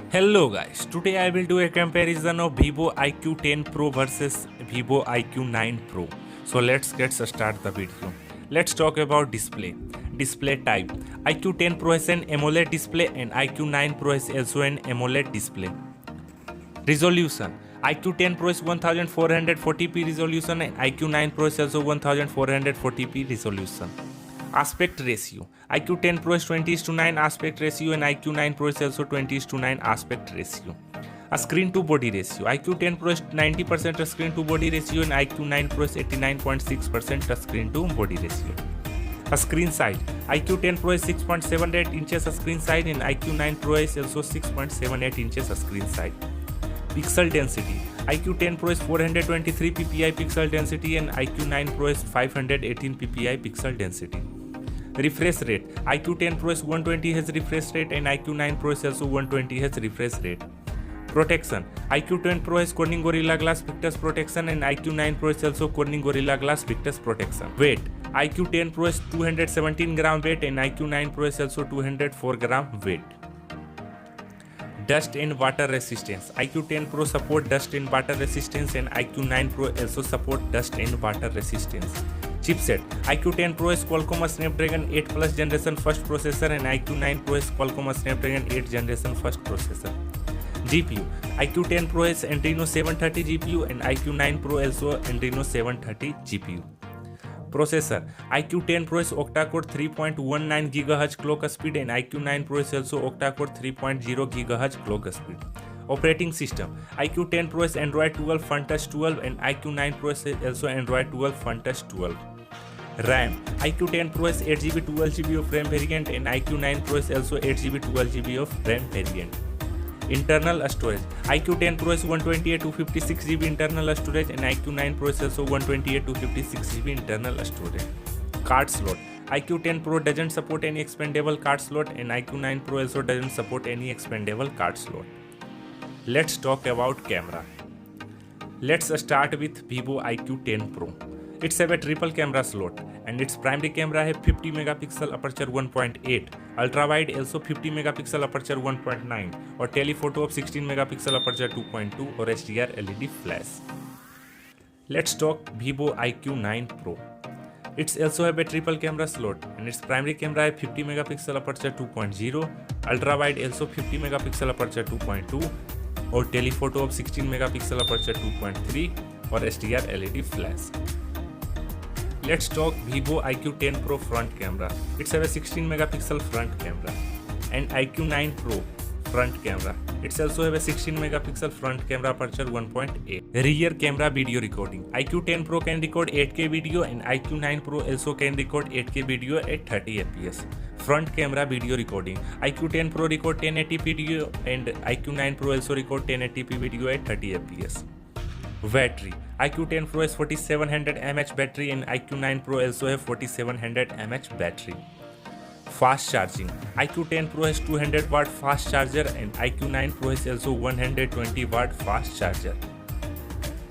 Hello guys, today I will do a comparison of Vivo iQOO 10 Pro versus Vivo iQOO 9 Pro. So let's get start the video. Let's talk about display. Display type. iQOO 10 Pro has an AMOLED display and iQOO 9 Pro has also an AMOLED display. Resolution. iQOO 10 Pro is 1440p resolution and iQOO 9 Pro is also 1440p resolution. Aspect ratio. iQOO 10 Pro is 20:9 aspect ratio and iQOO 9 Pro is also 20:9 aspect ratio. A screen to body ratio. iQOO 10 Pro is 90% screen to body ratio and iQOO 9 Pro is 89.6% screen to body ratio. A screen size. iQOO 10 Pro is 6.78 inches screen size and iQOO 9 Pro is also 6.78 inches screen size. Pixel density. iQOO 10 Pro is 423 ppi pixel density and iQOO 9 Pro is 518 ppi pixel density. Refresh rate. iQOO 10 Pro is 120 Hz refresh rate and iQOO 9 Pro is also 120 Hz refresh rate. Protection. iQOO 10 Pro has Corning Gorilla Glass Victus protection and iQOO 9 Pro is also Corning Gorilla Glass Victus protection. Weight. iQOO 10 Pro is 217 gram weight and iQOO 9 Pro is also 204 gram weight. Dust and water resistance. iQOO 10 Pro support dust and water resistance and iQOO 9 Pro also support dust and water resistance. Chipset. iQOO 10 Pro is Qualcomm Snapdragon 8 Plus generation first processor and iQOO 9 Pro is Qualcomm Snapdragon 8 generation first processor. GPU. iQOO 10 Pro is Adreno 730 GPU and iQOO 9 Pro also Adreno 730 GPU. Processor. iQOO 10 Pro is Octa-core 3.19 GHz clock speed and iQOO 9 Pro is also Octa-core 3.0 GHz clock speed. Operating system. iQOO 10 Pro is Android 12 Funtouch 12 and iQOO 9 Pro is also Android 12 Funtouch 12. RAM. iQOO 10 Pro is 8GB 12GB of RAM variant and iQOO 9 Pro is also 8GB 12GB of RAM variant. Internal storage. iQOO 10 Pro is 128 to 56GB internal storage and iQOO 9 Pro is also 128 to 56GB internal storage. Card slot. iQOO 10 Pro doesn't support any expandable card slot and iQOO 9 Pro also doesn't support any expandable card slot. Let's talk about camera. Let's start with Vivo iQOO 10 Pro. It's have a triple camera slot and its primary camera have 50 megapixel aperture 1.8, ultra wide also 50 megapixel aperture 1.9 or telephoto of 16 megapixel aperture 2.2 or HDR LED flash. Let's talk Vivo iQOO 9 Pro. It's also have a triple camera slot and its primary camera have 50 megapixel aperture 2.0, ultra wide also 50 megapixel aperture 2.2 or telephoto of 16 megapixel aperture 2.3 or HDR LED flash. Let's talk Vivo iQOO 10 Pro front camera. It's have a 16 megapixel front camera and iQOO 9 Pro front camera. It's also have a 16 megapixel front camera aperture 1.8. Rear camera video recording. iQOO 10 Pro can record 8K video and iQOO 9 Pro also can record 8K video at 30 fps. Front camera video recording. iQOO 10 Pro record 1080p video and iQOO 9 Pro also record 1080p video at 30 fps. Battery. iQOO 10 Pro has 4700 mAh battery and iQOO 9 Pro also have 4700 mAh battery. Fast charging. iQOO 10 Pro has 200 watt fast charger and iQOO 9 Pro has also 120 watt fast charger.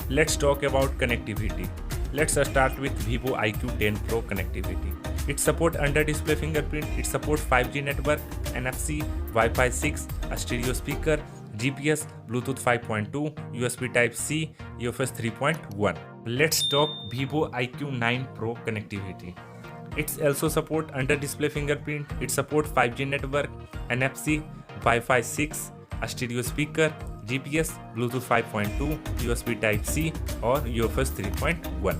Let's talk about connectivity. Let's start with Vivo iQOO 10 Pro connectivity. It supports under display fingerprint, it supports 5G network, NFC, Wi-Fi 6, a stereo speaker, GPS, Bluetooth 5.2, USB Type-C, UFS 3.1. Let's talk Vivo iQOO 9 Pro connectivity. It also supports under display fingerprint, it supports 5G network, NFC, Wi-Fi 6, a stereo speaker, GPS, Bluetooth 5.2, USB Type-C or UFS 3.1.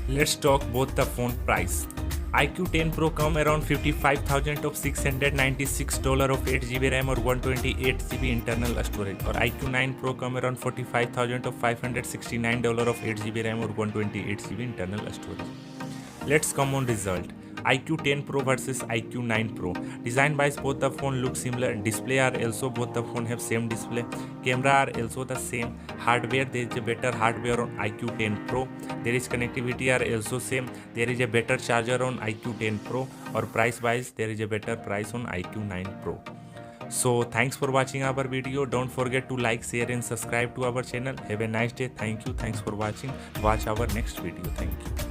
Let's talk both the phone price. iQOO 10 Pro come around $55,000 of $696 of 8GB RAM or 128GB internal storage, or iQOO 9 Pro come around $45,000 of $569 of 8GB RAM or 128GB internal storage. Let's come on result. iQOO 10 Pro versus iQOO 9 Pro. Design wise both the phone look similar. Display are also both the phone have same display. Camera are also the same. Hardware there is a better hardware on iQOO 10 Pro. There is connectivity are also same. There is a better charger on iQOO 10 Pro, or price wise there is a better price on iQOO 9 Pro. So thanks for watching our video. Don't forget to like, share and subscribe to our channel. Have a nice day. Thank you. Thanks for watching. Watch our next video. Thank you.